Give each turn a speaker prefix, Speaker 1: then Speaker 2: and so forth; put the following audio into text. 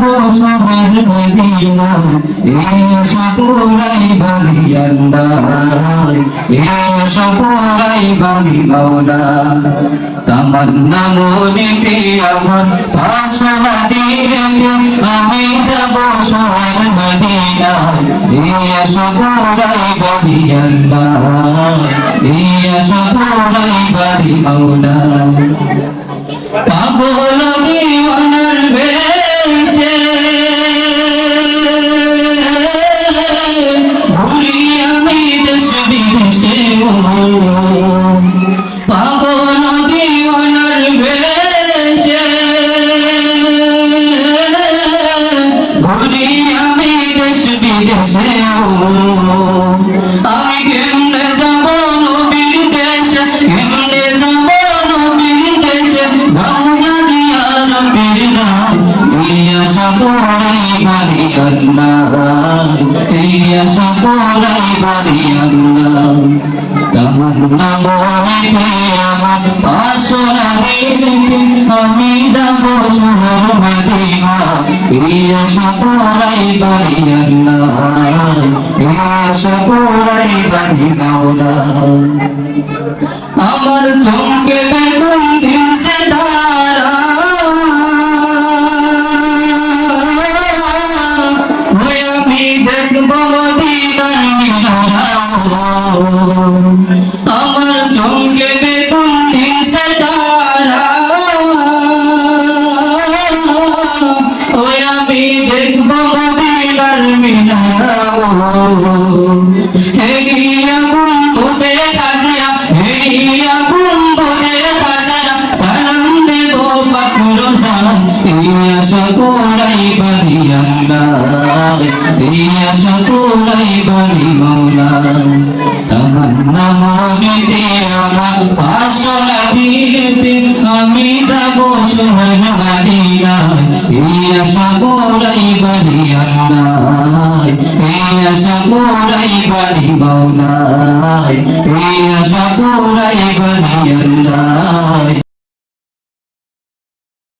Speaker 1: যাবো সোনার মদিনা এই সপুরাই বাড়ি আল্লাহ এই সপুরাই বাড়ি মাওলা তামান্না মনেতে আমার পাশা দিয়েতে আমি যাবো সোনার মদিনা এই সপুরাই বাড়ি আল্লাহ এই সপুরাই বাড়ি মাওলা পাগল দিওয়ানার বেশে ঘুরি আমি দেশ বিদেশে পাগল দিওয়ানার বেশে ঘুরি আমি দেশ বিদেশে আমি কেমনে যাব নবীর দেশে কেমনে যাব নবীর দেশে রওজা জিয়ারতের নাম এই আশা করাই বাড়ি আল্লাহ এই আশা করাই বাড়ি আল্লাহ তামান্না মনেতে আমার আসরা দিলেতে আমি যাব সোনার মদিনা এই আশা করাই বাড়ি আল্লাহ এই আশা করাই বাড়ি মাওলা আমার চমকে বেগুন দিন সে তারা ওই আমি দেখবো মদিনার মিনারা আমার চমকে বেগুন দিন সে তারা ওই আমি দেখবো মদিনার মিনারা হেরিয়া গুনগুনে হাসিয়া হেরিয়া গুনগুনে হাসিয়া সালাম দেব পাক রোজান এই আশা করাই বাড়ি আল্লাহ এই আশা করাই বাড়ি মাওলা তামান্না মনেতে আমার আসরা দিলেতে আমি যাব সোনার মদিনা এই আশা করাই বাড়ি আল্লাহ এই আশা করাই বাড়ি মাওলা এই আশা করাই বাড়ি আল্লাহ।